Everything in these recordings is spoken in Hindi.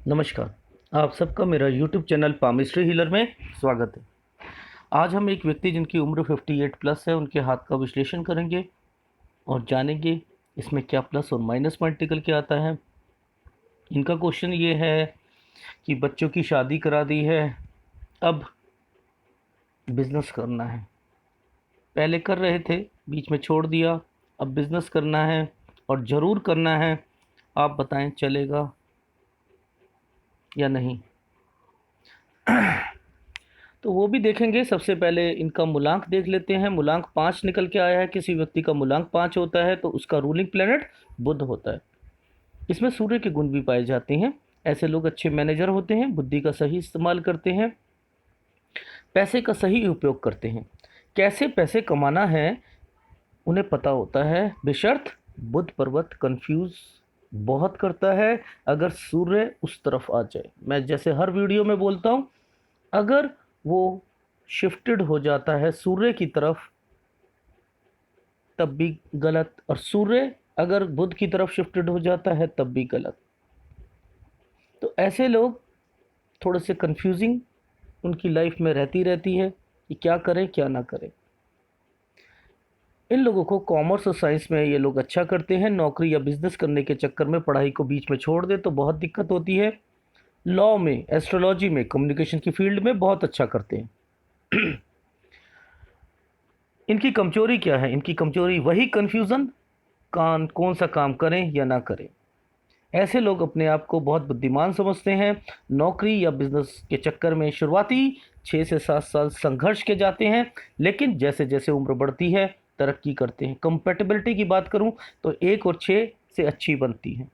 नमस्कार। आप सबका मेरा यूट्यूब चैनल पामिस्ट्री हीलर में स्वागत है। आज हम एक व्यक्ति जिनकी उम्र 58 प्लस है उनके हाथ का विश्लेषण करेंगे और जानेंगे इसमें क्या प्लस और माइनस पॉइंट निकल के आता है। इनका क्वेश्चन ये है कि बच्चों की शादी करा दी है, अब बिजनेस करना है। पहले कर रहे थे, बीच में छोड़ दिया, अब बिजनेस करना है और ज़रूर करना है। आप बताएं चलेगा या नहीं। तो वो भी देखेंगे। सबसे पहले इनका मूलांक देख लेते हैं। मूलांक 5 निकल के आया है। किसी व्यक्ति का मूलांक 5 होता है तो उसका रूलिंग प्लेनेट बुध होता है। इसमें सूर्य के गुण भी पाए जाते हैं। ऐसे लोग अच्छे मैनेजर होते हैं, बुद्धि का सही इस्तेमाल करते हैं, पैसे का सही उपयोग करते हैं। कैसे पैसे कमाना है उन्हें पता होता है, बेशर्त बुध पर्वत कंफ्यूज बहुत करता है अगर सूर्य उस तरफ आ जाए। मैं जैसे हर वीडियो में बोलता हूँ, अगर वो शिफ्टेड हो जाता है सूर्य की तरफ तब भी गलत, और सूर्य अगर बुध की तरफ शिफ्टेड हो जाता है तब भी गलत। तो ऐसे लोग थोड़े से कंफ्यूजिंग उनकी लाइफ में रहती है कि क्या करें क्या ना करें। इन लोगों को कॉमर्स और साइंस में ये लोग अच्छा करते हैं। नौकरी या बिजनेस करने के चक्कर में पढ़ाई को बीच में छोड़ दे तो बहुत दिक्कत होती है। लॉ में, एस्ट्रोलॉजी में, कम्युनिकेशन की फील्ड में बहुत अच्छा करते हैं। इनकी कमजोरी क्या है? इनकी कमजोरी वही कन्फ्यूज़न, कौन सा काम करें या ना करें। ऐसे लोग अपने आप को बहुत बुद्धिमान समझते हैं। नौकरी या बिजनेस के चक्कर में शुरुआती 6 से 7 साल संघर्ष के जाते हैं, लेकिन जैसे जैसे उम्र बढ़ती है तरक्की करते हैं। कंपेटेबिलिटी की बात करूं तो 1 और 6 से अच्छी बनती है,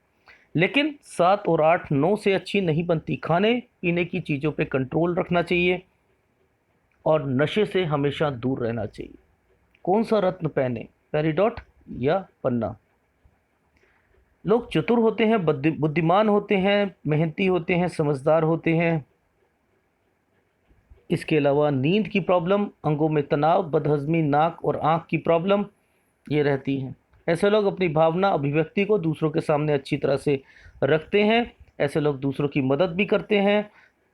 लेकिन 7 और 8 9 से अच्छी नहीं बनती। खाने पीने की चीज़ों पे कंट्रोल रखना चाहिए और नशे से हमेशा दूर रहना चाहिए। कौन सा रत्न पहने, पेरिडॉट या पन्ना? लोग चतुर होते हैं, बुद्धिमान होते हैं, मेहनती होते हैं, समझदार होते हैं। इसके अलावा नींद की प्रॉब्लम, अंगों में तनाव, बदहजमी, नाक और आँख की प्रॉब्लम ये रहती है। ऐसे लोग अपनी भावना अभिव्यक्ति को दूसरों के सामने अच्छी तरह से रखते हैं। ऐसे लोग दूसरों की मदद भी करते हैं।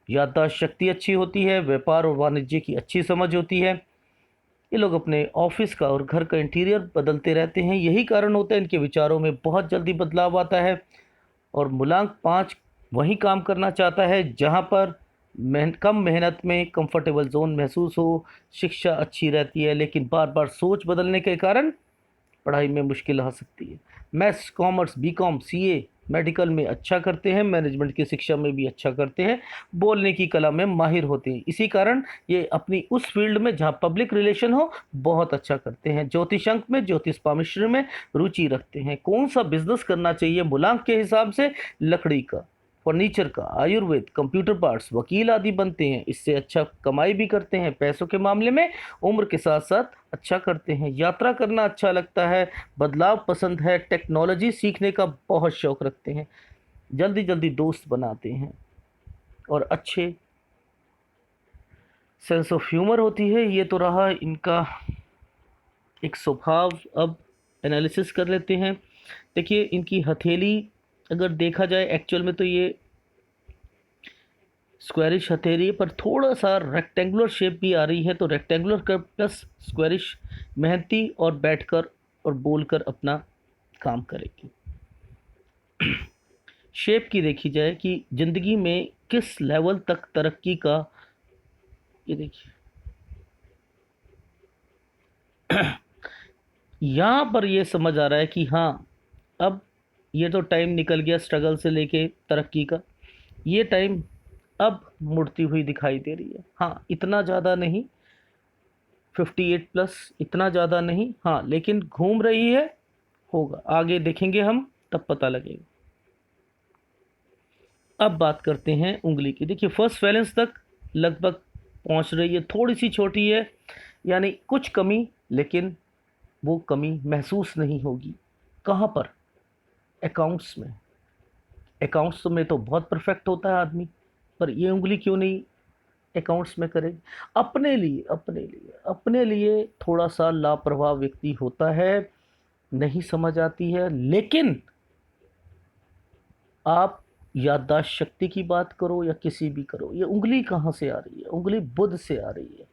याददाश्त शक्ति अच्छी होती है। व्यापार और वाणिज्य की अच्छी समझ होती है। ये लोग अपने ऑफिस का और घर का इंटीरियर बदलते रहते हैं। यही कारण होता है इनके विचारों में बहुत जल्दी बदलाव आता है। और मूलांक 5 वही काम करना चाहता है जहाँ पर कम मेहनत में कंफर्टेबल जोन महसूस हो। शिक्षा अच्छी रहती है, लेकिन बार बार सोच बदलने के कारण पढ़ाई में मुश्किल आ सकती है। Maths, commerce, BCom, CA, medical में अच्छा करते हैं। मैनेजमेंट की शिक्षा में भी अच्छा करते हैं। बोलने की कला में माहिर होते हैं। इसी कारण ये अपनी उस फील्ड में जहाँ पब्लिक रिलेशन हो बहुत अच्छा करते हैं। ज्योतिष अंक में, ज्योतिष पामिश्री में रुचि रखते हैं। कौन सा बिजनेस करना चाहिए मूलांक के हिसाब से? लकड़ी का, फर्नीचर का, आयुर्वेद, कंप्यूटर पार्ट्स, वकील आदि बनते हैं। इससे अच्छा कमाई भी करते हैं। पैसों के मामले में उम्र के साथ साथ अच्छा करते हैं। यात्रा करना अच्छा लगता है। बदलाव पसंद है। टेक्नोलॉजी सीखने का बहुत शौक रखते हैं। जल्दी जल्दी दोस्त बनाते हैं और अच्छे सेंस ऑफ ह्यूमर होती है। ये तो रहा इनका एक स्वभाव। अब एनालिसिस कर लेते हैं। देखिए, इनकी हथेली अगर देखा जाए एक्चुअल में तो ये स्क्वायरिश हथेली है, पर थोड़ा सा रेक्टेंगुलर शेप भी आ रही है। तो रेक्टेंगुलर कर प्लस स्क्वायरिश, मेहनती और बैठकर और बोलकर अपना काम करेगी। शेप की देखी जाए कि ज़िंदगी में किस लेवल तक तरक्की का, ये देखिए यहाँ पर ये समझ आ रहा है कि हाँ, अब ये तो टाइम निकल गया स्ट्रगल से लेके तरक्की का। ये टाइम अब मुड़ती हुई दिखाई दे रही है। हाँ, इतना ज़्यादा नहीं, 58 प्लस इतना ज़्यादा नहीं, हाँ, लेकिन घूम रही है। होगा, आगे देखेंगे हम तब पता लगेगा। अब बात करते हैं उंगली की। देखिए, फर्स्ट वैलेंस तक लगभग पहुंच रही है। थोड़ी सी छोटी है, यानी कुछ कमी, लेकिन वो कमी महसूस नहीं होगी। कहाँ पर? अकाउंट्स में। अकाउंट्स में तो बहुत परफेक्ट होता है आदमी, पर ये उंगली क्यों नहीं अकाउंट्स में करेगी? अपने लिए थोड़ा सा लापरवाह व्यक्ति होता है, नहीं समझ आती है। लेकिन आप याददाश्त शक्ति की बात करो या किसी भी करो, ये उंगली कहाँ से आ रही है? उंगली बुध से आ रही है।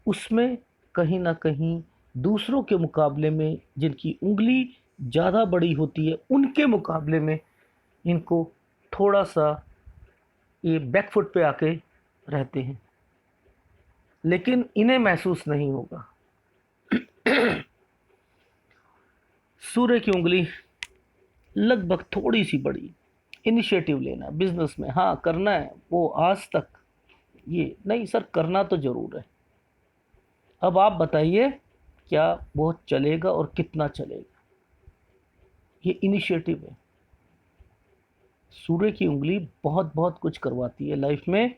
उसमें कहीं ना कहीं दूसरों के मुकाबले में जिनकी उंगली ज़्यादा बड़ी होती है उनके मुकाबले में इनको थोड़ा सा ये बैकफुट पे आके रहते हैं, लेकिन इन्हें महसूस नहीं होगा। सूर्य की उंगली लगभग थोड़ी सी बड़ी, इनिशिएटिव लेना बिजनेस में, हाँ करना है, वो आज तक ये नहीं सर करना तो जरूर है। अब आप बताइए क्या वो चलेगा और कितना चलेगा? ये इनिशिएटिव है। सूर्य की उंगली बहुत बहुत कुछ करवाती है लाइफ में।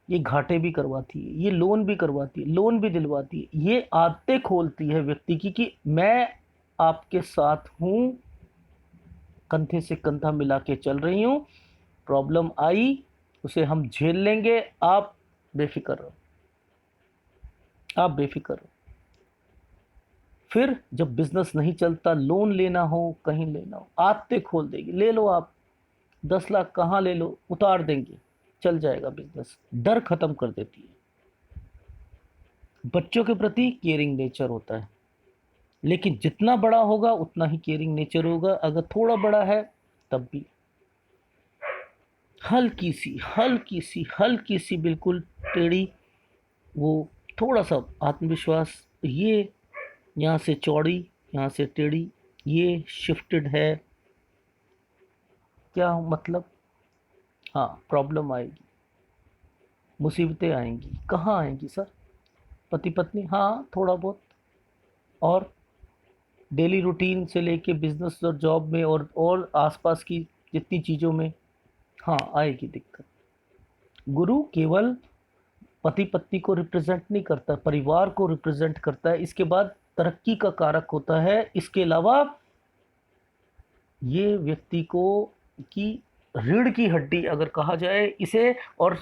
ये घाटे भी करवाती है, ये लोन भी करवाती है, लोन भी दिलवाती है, ये आदतें खोलती है व्यक्ति की कि मैं आपके साथ हूँ, कंधे से कंधा मिला के चल रही हूँ, प्रॉब्लम आई उसे हम झेल लेंगे, आप बेफिक्र रहो, आप बेफिक्र रहो। फिर जब बिजनेस नहीं चलता, लोन लेना हो, कहीं लेना हो, आदतें खोल देगी, ले लो आप 10 लाख कहाँ ले लो, उतार देंगे, चल जाएगा बिजनेस। डर खत्म कर देती है। बच्चों के प्रति केयरिंग नेचर होता है, लेकिन जितना बड़ा होगा उतना ही केयरिंग नेचर होगा। अगर थोड़ा बड़ा है तब भी हल्की सी हल्की सी हल्की सी बिल्कुल टेढ़ी, वो थोड़ा सा आत्मविश्वास, ये यहाँ से चौड़ी, यहाँ से टेढ़ी, ये शिफ्टेड है, क्या मतलब? हाँ प्रॉब्लम आएगी, मुसीबतें आएंगी। कहाँ आएंगी सर? पति पत्नी, हाँ थोड़ा बहुत, और डेली रूटीन से लेके बिजनेस और जॉब में और आसपास की जितनी चीज़ों में हाँ आएगी दिक्कत। गुरु केवल पति पत्नी को रिप्रेजेंट नहीं करता, परिवार को रिप्रेजेंट करता है, इसके बाद तरक्की का कारक होता है। इसके अलावा ये व्यक्ति को की रीढ़ की हड्डी अगर कहा जाए इसे, और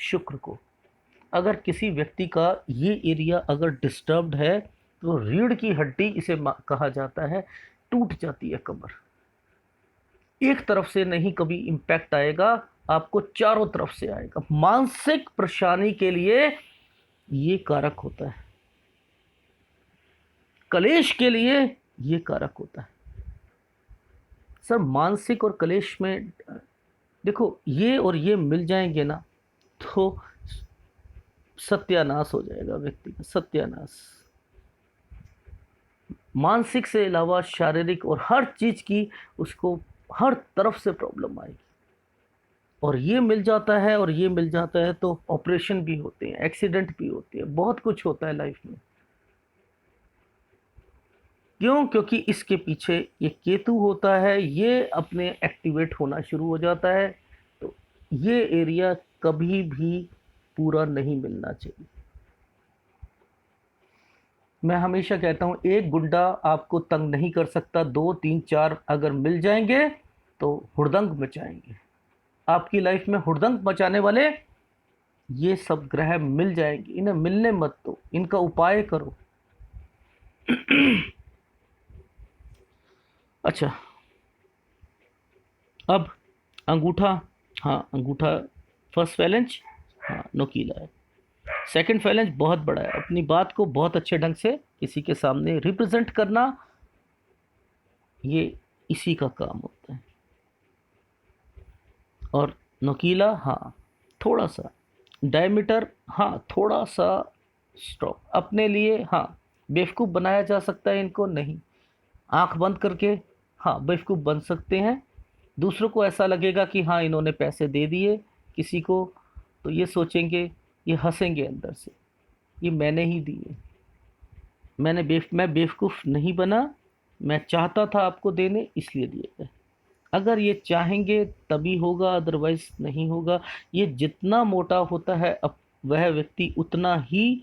शुक्र को, अगर किसी व्यक्ति का ये एरिया अगर डिस्टर्ब्ड है तो रीढ़ की हड्डी इसे कहा जाता है, टूट जाती है कमर। एक तरफ से नहीं कभी इम्पैक्ट आएगा, आपको चारों तरफ से आएगा। मानसिक परेशानी के लिए ये कारक होता है, कलेश के लिए ये कारक होता है। सर मानसिक और कलेश में देखो, ये और ये मिल जाएंगे ना तो सत्यानाश हो जाएगा व्यक्ति का, सत्यानाश। मानसिक से अलावा शारीरिक और हर चीज की उसको हर तरफ से प्रॉब्लम आएगी। और ये मिल जाता है और ये मिल जाता है तो ऑपरेशन भी होते हैं, एक्सीडेंट भी होते हैं, बहुत कुछ होता है लाइफ में। क्यों? क्योंकि इसके पीछे ये केतु होता है, ये अपने एक्टिवेट होना शुरू हो जाता है। तो ये एरिया कभी भी पूरा नहीं मिलना चाहिए। मैं हमेशा कहता हूँ एक गुंडा आपको तंग नहीं कर सकता, 2 3 4 अगर मिल जाएंगे तो हुड़दंग मचाएंगे। आपकी लाइफ में हुड़दंग मचाने वाले ये सब ग्रह मिल जाएंगे, इन्हें मिलने मत दो, इनका उपाय करो। अच्छा, अब अंगूठा, हाँ अंगूठा फर्स्ट फैलेंज, हाँ नुकीला है। सेकंड फैलेंज बहुत बड़ा है, अपनी बात को बहुत अच्छे ढंग से किसी के सामने रिप्रेजेंट करना, ये इसी का काम होता है। और नुकीला, हाँ थोड़ा सा डायमीटर, हाँ थोड़ा सा स्ट्रॉक अपने लिए, हाँ बेवकूफ़ बनाया जा सकता है इनको, नहीं आंख बंद करके हाँ बेवकूफ़ बन सकते हैं। दूसरों को ऐसा लगेगा कि हाँ इन्होंने पैसे दे दिए किसी को, तो ये सोचेंगे, ये हंसेंगे अंदर से, ये मैंने ही दिए, मैं बेवकूफ़ नहीं बना, मैं चाहता था आपको देने इसलिए दिए गए। अगर ये चाहेंगे तभी होगा, अदरवाइज नहीं होगा। ये जितना मोटा होता है अब वह व्यक्ति उतना ही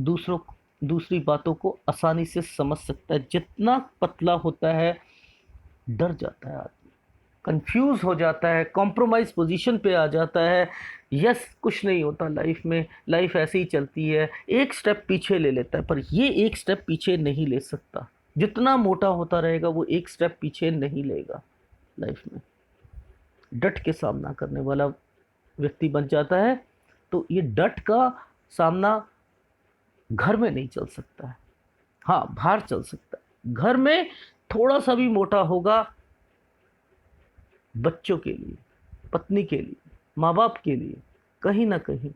दूसरों दूसरी बातों को आसानी से समझ सकता है, जितना पतला होता है डर जाता है आदमी, कंफ्यूज हो जाता है, कॉम्प्रोमाइज पोजीशन पे आ जाता है। यस कुछ नहीं होता लाइफ में, लाइफ ऐसे ही चलती है, एक स्टेप पीछे ले लेता है, पर ये एक स्टेप पीछे नहीं ले सकता। जितना मोटा होता रहेगा वो एक स्टेप पीछे नहीं लेगा। लाइफ में, डट के सामना करने वाला व्यक्ति बन जाता है। तो ये डट का सामना घर में नहीं चल सकता है, हाँ बाहर चल सकता है। घर में थोड़ा सा भी मोटा होगा, बच्चों के लिए, पत्नी के लिए, माँ बाप के लिए कहीं ना कहीं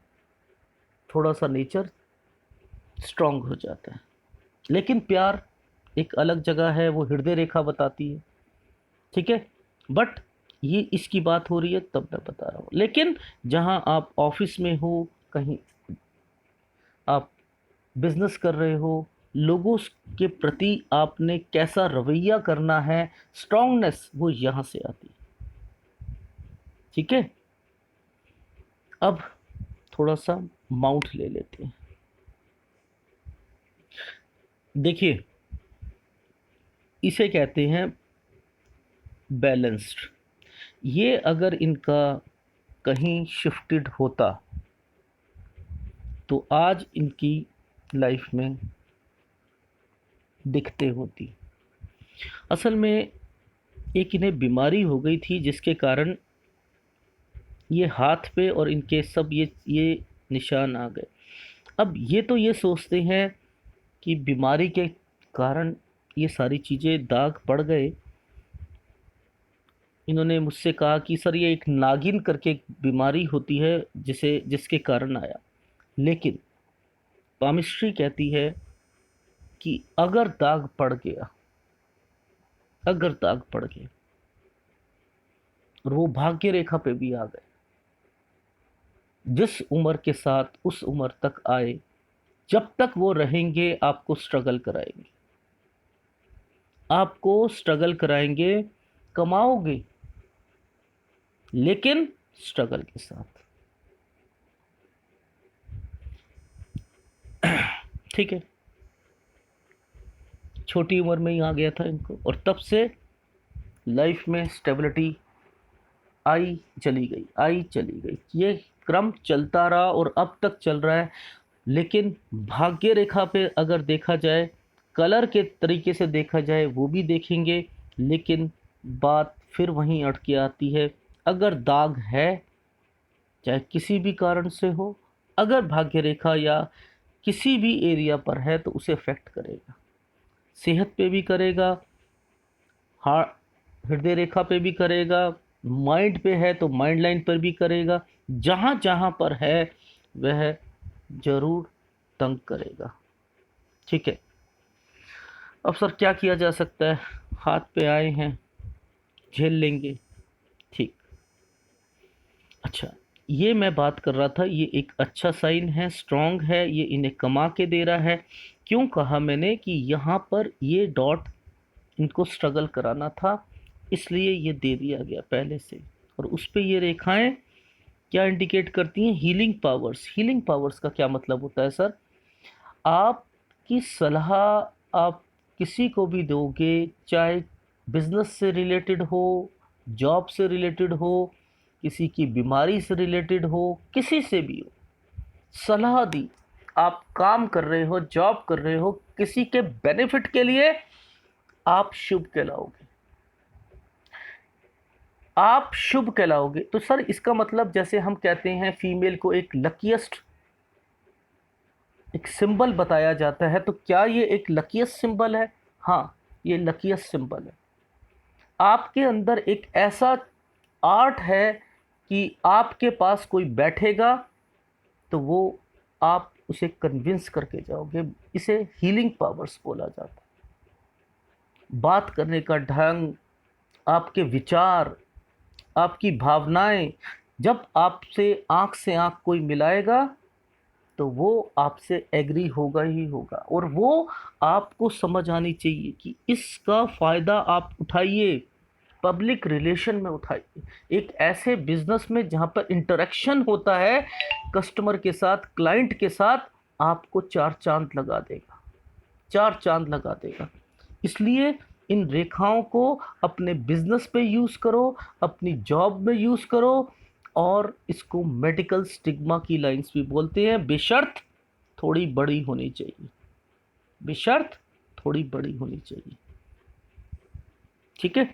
थोड़ा सा नेचर स्ट्रांग हो जाता है। लेकिन प्यार एक अलग जगह है, वो हृदय रेखा बताती है, ठीक है। बट ये इसकी बात हो रही है तब मैं बता रहा हूँ। लेकिन जहाँ आप ऑफिस में हो, कहीं आप बिजनेस कर रहे हो, लोगों के प्रति आपने कैसा रवैया करना है, स्ट्रांगनेस वो यहाँ से आती है, ठीक है। अब थोड़ा सा माउंट ले लेते हैं। देखिए, इसे कहते हैं बैलेंस्ड। ये अगर इनका कहीं शिफ्टेड होता तो आज इनकी लाइफ में दिक्कतें होती। असल में एक इन्हें बीमारी हो गई थी जिसके कारण ये हाथ पे और इनके सब ये निशान आ गए। अब ये तो ये सोचते हैं कि बीमारी के कारण ये सारी चीज़ें दाग पड़ गए। इन्होंने मुझसे कहा कि सर ये एक नागिन करके एक बीमारी होती है जिसके कारण आया। लेकिन पामिस्ट्री कहती है कि अगर दाग पड़ गया, अगर दाग पड़ गया और वो भाग्य रेखा पे भी आ गए, जिस उम्र के साथ उस उम्र तक आए, जब तक वो रहेंगे आपको स्ट्रगल कराएंगे, आपको स्ट्रगल कराएंगे। कमाओगे लेकिन स्ट्रगल के साथ, ठीक है। छोटी उम्र में ही आ गया था इनको, और तब से लाइफ में स्टेबिलिटी आई चली गई, आई चली गई, ये क्रम चलता रहा और अब तक चल रहा है। लेकिन भाग्य रेखा पे अगर देखा जाए, कलर के तरीके से देखा जाए वो भी देखेंगे, लेकिन बात फिर वहीं अटकी आती है। अगर दाग है, चाहे किसी भी कारण से हो, अगर भाग्य रेखा या किसी भी एरिया पर है तो उसे अफेक्ट करेगा, सेहत पे भी करेगा, हार्ट हृदय रेखा पे भी करेगा, माइंड पे है तो माइंड लाइन पर भी करेगा। जहाँ जहाँ पर है वह जरूर तंग करेगा, ठीक है। अब सर क्या किया जा सकता है? हाथ पे आए हैं, झेल लेंगे, ठीक। अच्छा, ये मैं बात कर रहा था, ये एक अच्छा साइन है, स्ट्रांग है, ये इन्हें कमा के दे रहा है। क्यों कहा मैंने कि यहाँ पर ये डॉट इनको स्ट्रगल कराना था, इसलिए ये दे दिया गया पहले से। और उस पे ये रेखाएं क्या इंडिकेट करती हैं? Healing powers. हीलिंग पावर्स का क्या मतलब होता है सर? आपकी सलाह आप किसी को भी दोगे, चाहे बिजनेस से रिलेटेड हो, जॉब से रिलेटेड हो, किसी की बीमारी से रिलेटेड हो, किसी से भी हो, सलाह दी, आप काम कर रहे हो, जॉब कर रहे हो, किसी के बेनिफिट के लिए, आप शुभ कहलाओगे, आप शुभ कहलाओगे। तो सर इसका मतलब जैसे हम कहते हैं फीमेल को एक लकीएस्ट एक सिंबल बताया जाता है, तो क्या ये एक लकीएस्ट सिंबल है? हाँ, ये लकीएस्ट सिंबल है। आपके अंदर एक ऐसा आर्ट है कि आपके पास कोई बैठेगा तो वो आप उसे कन्विंस करके जाओगे। इसे हीलिंग पावर्स बोला जाता है। बात करने का ढंग, आपके विचार, आपकी भावनाएं, जब आपसे आंख से आंख कोई मिलाएगा तो वो आपसे एग्री होगा ही होगा, और वो आपको समझ आनी चाहिए कि इसका फ़ायदा आप उठाइए, पब्लिक रिलेशन में उठाइए। एक ऐसे बिजनेस में जहाँ पर इंटरेक्शन होता है कस्टमर के साथ, क्लाइंट के साथ, आपको चार चांद लगा देगा, चार चांद लगा देगा। इसलिए इन रेखाओं को अपने बिजनेस पे यूज़ करो, अपनी जॉब में यूज़ करो, और इसको मेडिकल स्टिग्मा की लाइंस भी बोलते हैं। बेशर्त थोड़ी बड़ी होनी चाहिए, बेशर्त थोड़ी बड़ी होनी चाहिए, ठीक है।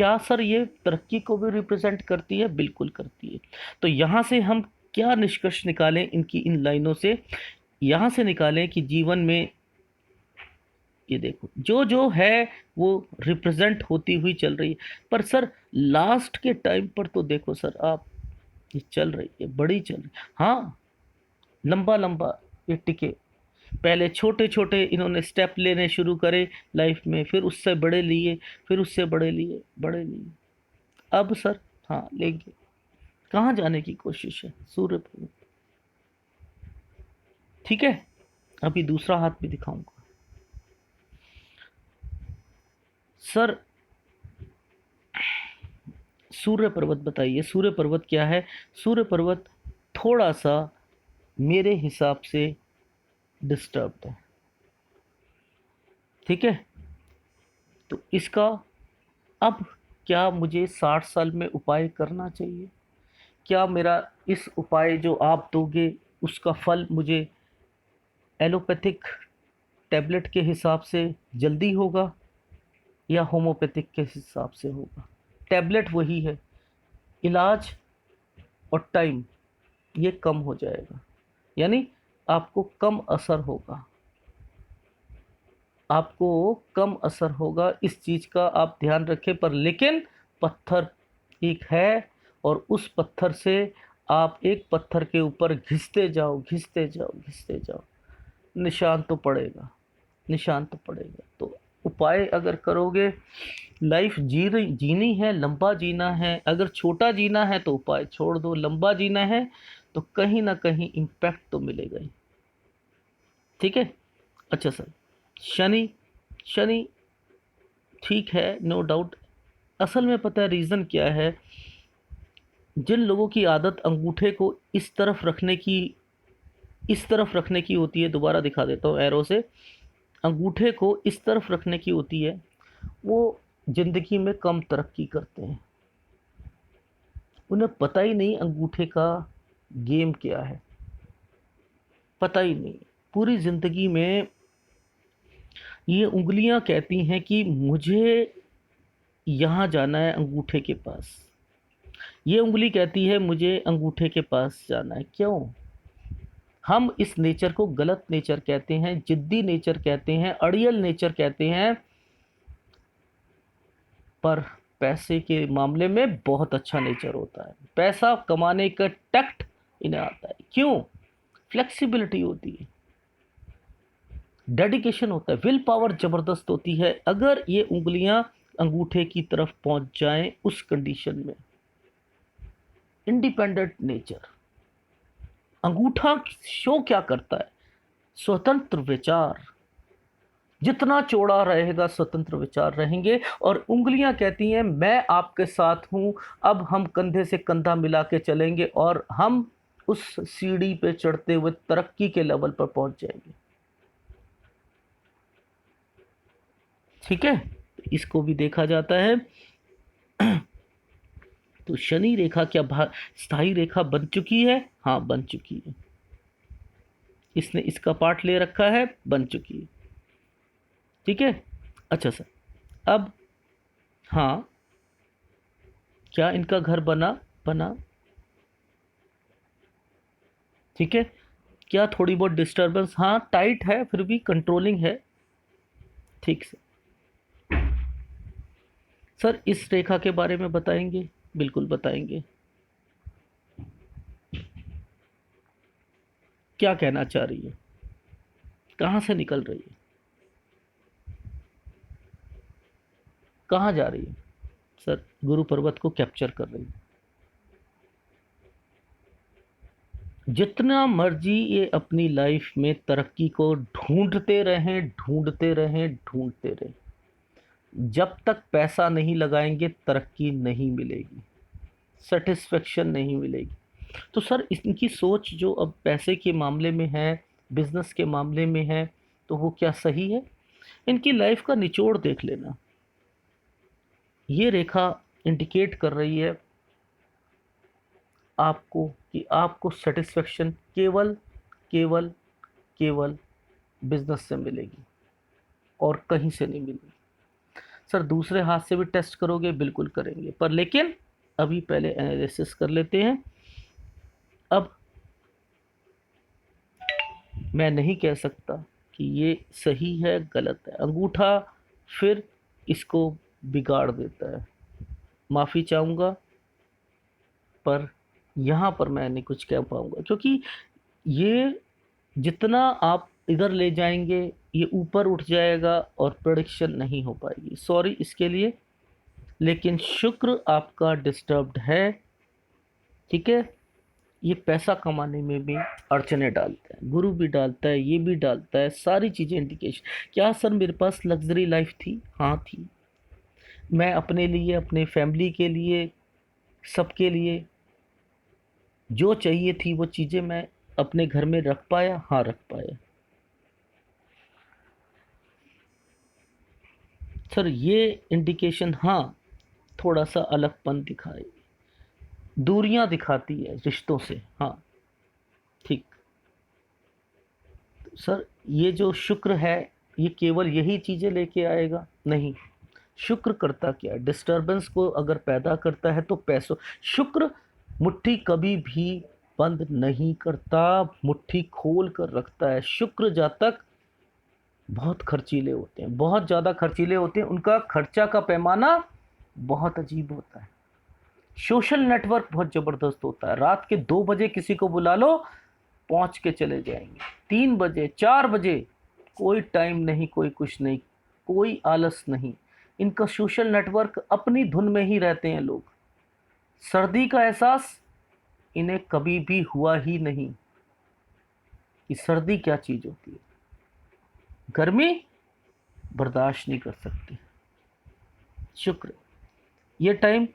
क्या सर ये तरक्की को भी रिप्रेजेंट करती है? बिल्कुल करती है। तो यहाँ से हम क्या निष्कर्ष निकालें इनकी इन लाइनों से? यहाँ से निकालें कि जीवन में ये देखो जो जो है वो रिप्रेजेंट होती हुई चल रही है। पर सर लास्ट के टाइम पर तो देखो सर आप, ये चल रही है, बड़ी चल रही है। हाँ, लंबा लंबा ये टिके। पहले छोटे छोटे इन्होंने स्टेप लेने शुरू करे लाइफ में, फिर उससे बड़े लिए, फिर उससे बड़े लिए, बड़े लिए। अब सर हाँ लेंगे। कहाँ जाने की कोशिश है? सूर्य पे। ठीक है, अभी दूसरा हाथ भी दिखाऊंगा सर। सूर्य पर्वत बताइए, सूर्य पर्वत क्या है? सूर्य पर्वत थोड़ा सा मेरे हिसाब से डिस्टर्ब्ड है। ठीक है, तो इसका अब क्या मुझे 60 साल में उपाय करना चाहिए? क्या मेरा इस उपाय जो आप दोगे उसका फल मुझे एलोपैथिक टैबलेट के हिसाब से जल्दी होगा या होम्योपैथिक के हिसाब से होगा? टैबलेट वही है, इलाज और टाइम ये कम हो जाएगा, यानी आपको कम असर होगा, आपको कम असर होगा। इस चीज़ का आप ध्यान रखें। पर लेकिन पत्थर एक है, और उस पत्थर से आप एक पत्थर के ऊपर घिसते जाओ, घिसते जाओ, घिसते जाओ, निशान तो पड़ेगा, निशान तो पड़ेगा। तो उपाय अगर करोगे, लाइफ जीनी है, लंबा जीना है। अगर छोटा जीना है तो उपाय छोड़ दो, लंबा जीना है तो कहीं ना कहीं इम्पैक्ट तो मिलेगा ही। ठीक है। अच्छा सर, शनि, शनि ठीक है, नो डाउट। असल में पता है रीज़न क्या है? जिन लोगों की आदत अंगूठे को इस तरफ रखने की होती है, दोबारा दिखा देता हूँ एरो से, अंगूठे को इस तरफ रखने की होती है, वो ज़िंदगी में कम तरक्की करते हैं। उन्हें पता ही नहीं अंगूठे का गेम क्या है, पता ही नहीं। पूरी ज़िंदगी में ये उंगलियां कहती हैं कि मुझे यहाँ जाना है अंगूठे के पास, ये उंगली कहती है मुझे अंगूठे के पास जाना है। क्यों? हम इस नेचर को गलत नेचर कहते हैं, जिद्दी नेचर कहते हैं, अड़ियल नेचर कहते हैं। पर पैसे के मामले में बहुत अच्छा नेचर होता है, पैसा कमाने का टैक्ट इन्हें आता है। क्यों? फ्लेक्सिबिलिटी होती है, डेडिकेशन होता है, विल पावर जबरदस्त होती है। अगर ये उंगलियां अंगूठे की तरफ पहुंच जाएं उस कंडीशन में, इंडिपेंडेंट नेचर। अंगूठा शो क्या करता है? स्वतंत्र विचार। जितना चौड़ा रहेगा स्वतंत्र विचार रहेंगे। और उंगलियां कहती हैं मैं आपके साथ हूं, अब हम कंधे से कंधा मिला के चलेंगे और हम उस सीढ़ी पे चढ़ते हुए तरक्की के लेवल पर पहुंच जाएंगे। ठीक है, इसको भी देखा जाता है। तो शनि रेखा क्या स्थायी रेखा बन चुकी है? हाँ बन चुकी है, इसने इसका पार्ट ले रखा है, बन चुकी है। ठीक है। अच्छा सर, अब हाँ, क्या इनका घर बना? बना। ठीक है। क्या थोड़ी बहुत डिस्टरबेंस? हाँ टाइट है, फिर भी कंट्रोलिंग है। ठीक से सर, इस रेखा के बारे में बताएंगे? बिल्कुल बताएंगे। क्या कहना चाह रही है? कहाँ से निकल रही है? कहाँ जा रही है? सर गुरु पर्वत को कैप्चर कर रही है। जितना मर्जी ये अपनी लाइफ में तरक्की को ढूंढते रहें, ढूंढते रहें, ढूंढते रहें, जब तक पैसा नहीं लगाएंगे तरक्की नहीं मिलेगी, सेटिस्फेक्शन नहीं मिलेगी। तो सर इनकी सोच जो अब पैसे के मामले में है, बिजनेस के मामले में है, तो वो क्या सही है? इनकी लाइफ का निचोड़ देख लेना। ये रेखा इंडिकेट कर रही है आपको कि आपको सेटिस्फेक्शन केवल केवल केवल बिजनेस से मिलेगी और कहीं से नहीं मिलेगी। सर दूसरे हाथ से भी टेस्ट करोगे? बिल्कुल करेंगे, पर लेकिन अभी पहले एनालिसिस कर लेते हैं। अब मैं नहीं कह सकता कि ये सही है गलत है, अंगूठा फिर इसको बिगाड़ देता है। माफ़ी चाहूँगा, पर यहाँ पर मैं नहीं कुछ कह पाऊँगा, क्योंकि ये जितना आप इधर ले जाएंगे ये ऊपर उठ जाएगा और प्रेडिक्शन नहीं हो पाएगी। सॉरी इसके लिए, लेकिन शुक्र आपका डिस्टर्ब्ड है, ठीक है। ये पैसा कमाने में भी अड़चने डालता है, गुरु भी डालता है, ये भी डालता है, सारी चीज़ें इंडिकेशन। क्या सर मेरे पास लग्जरी लाइफ थी? हाँ थी। मैं अपने लिए, अपने फैमिली के लिए, सबके लिए जो चाहिए थी वो चीज़ें मैं अपने घर में रख पाया? हाँ रख पाया। सर ये इंडिकेशन हाँ थोड़ा सा अलगपन दिखाए, दूरियां दिखाती है रिश्तों से, हाँ ठीक। सर ये जो शुक्र है ये केवल यही चीज़ें लेके आएगा? नहीं। शुक्र करता क्या है? डिस्टरबेंस को अगर पैदा करता है तो पैसों, शुक्र मुट्ठी कभी भी बंद नहीं करता, मुट्ठी खोल कर रखता है। शुक्र जातक बहुत खर्चीले होते हैं, बहुत ज़्यादा खर्चीले होते हैं, उनका खर्चा का पैमाना बहुत अजीब होता है। सोशल नेटवर्क बहुत ज़बरदस्त होता है। रात के 2 बजे किसी को बुला लो, पहुंच के चले जाएंगे। 3 बजे, 4 बजे, कोई टाइम नहीं, कोई कुछ नहीं, कोई आलस नहीं। इनका सोशल नेटवर्क, अपनी धुन में ही रहते हैं लोग। सर्दी का एहसास इन्हें कभी भी हुआ ही नहीं कि सर्दी क्या चीज़ होती है। गर्मी बर्दाश्त नहीं कर सकते। शुक्र ये टाइम,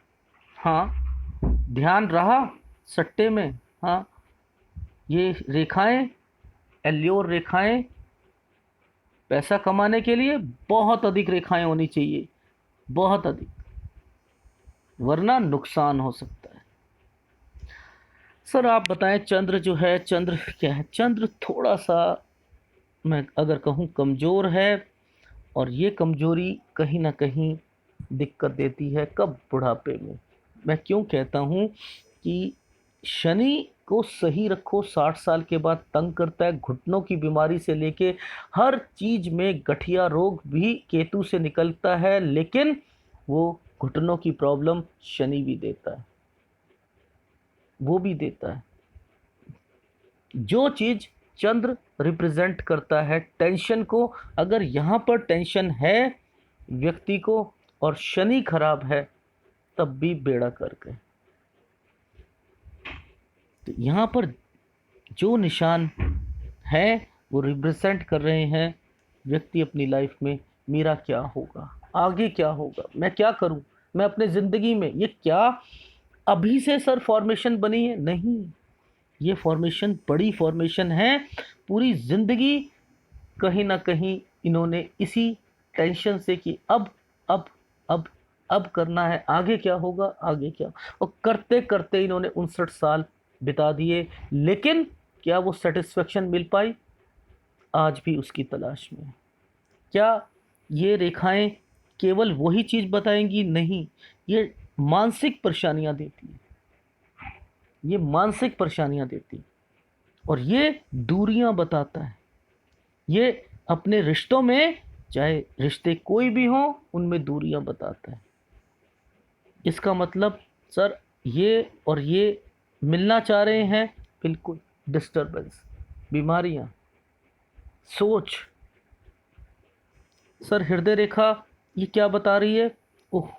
हाँ ध्यान रहा सट्टे में, हाँ ये रेखाएं, एल्योर रेखाएं, पैसा कमाने के लिए बहुत अधिक रेखाएं होनी चाहिए, बहुत अधिक, वरना नुकसान हो सकता है। सर आप बताएं, चंद्र जो है, चंद्र क्या है? चंद्र थोड़ा सा मैं अगर कहूँ कमज़ोर है, और ये कमज़ोरी कहीं ना कहीं दिक्कत देती है। कब? बुढ़ापे में। मैं क्यों कहता हूँ कि शनि को सही रखो, 60 साल के बाद तंग करता है। घुटनों की बीमारी से लेके हर चीज़ में, गठिया रोग भी केतु से निकलता है, लेकिन वो घुटनों की प्रॉब्लम शनि भी देता है, वो भी देता है। जो चीज़ चंद्र रिप्रेजेंट करता है टेंशन को, अगर यहाँ पर टेंशन है व्यक्ति को और शनि खराब है, तब भी बेड़ा कर गए। तो यहाँ पर जो निशान है वो रिप्रेजेंट कर रहे हैं व्यक्ति अपनी लाइफ में, मेरा क्या होगा, आगे क्या होगा, मैं क्या करूं, मैं अपने ज़िंदगी में। ये क्या अभी से सर फॉर्मेशन बनी है? नहीं, ये फॉर्मेशन बड़ी फॉर्मेशन है। पूरी ज़िंदगी कहीं ना कहीं इन्होंने इसी टेंशन से कि अब अब अब करना है, आगे क्या होगा, आगे क्या, और करते करते इन्होंने 59 साल बिता दिए, लेकिन क्या वो सेटिस्फेक्शन मिल पाई? आज भी उसकी तलाश में है। क्या ये रेखाएं केवल वही चीज़ बताएंगी? नहीं, ये मानसिक परेशानियां देती हैं, ये मानसिक परेशानियां देती हैं, और ये दूरियां बताता है। ये अपने रिश्तों में, चाहे रिश्ते कोई भी हों, उनमें दूरियां बताता है। इसका मतलब सर ये और ये मिलना चाह रहे हैं, बिल्कुल डिस्टरबेंस, बीमारियां, सोच। सर हृदय रेखा ये क्या बता रही है? ओह,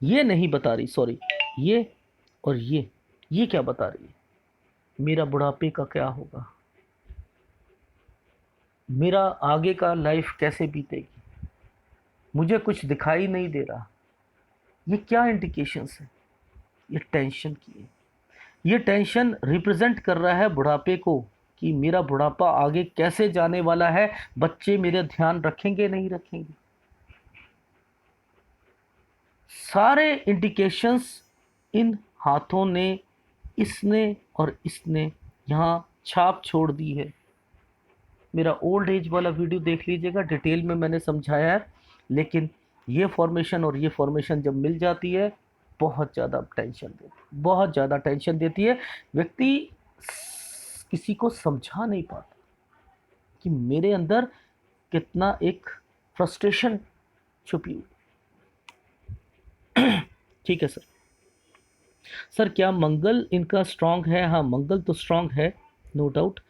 ये नहीं बता रही, सॉरी, ये और ये क्या बता रही है? मेरा बुढ़ापे का क्या होगा, मेरा आगे का लाइफ कैसे बीतेगी, मुझे कुछ दिखाई नहीं दे रहा। ये क्या इंडिकेशंस है? ये टेंशन की है। ये टेंशन रिप्रेजेंट कर रहा है बुढ़ापे को, कि मेरा बुढ़ापा आगे कैसे जाने वाला है, बच्चे मेरा ध्यान रखेंगे नहीं रखेंगे। सारे इंडिकेशंस इन हाथों ने, इसने और इसने यहाँ छाप छोड़ दी है। मेरा ओल्ड एज वाला वीडियो देख लीजिएगा, डिटेल में मैंने समझाया है, लेकिन ये फॉर्मेशन और ये फॉर्मेशन जब मिल जाती है, बहुत ज़्यादा टेंशन देती, बहुत ज़्यादा टेंशन देती है। व्यक्ति किसी को समझा नहीं पाता कि मेरे अंदर कितना एक फ्रस्ट्रेशन छुपी हुई। ठीक है सर। सर क्या मंगल इनका स्ट्रांग है? हाँ, मंगल तो स्ट्रांग है, नो डाउट।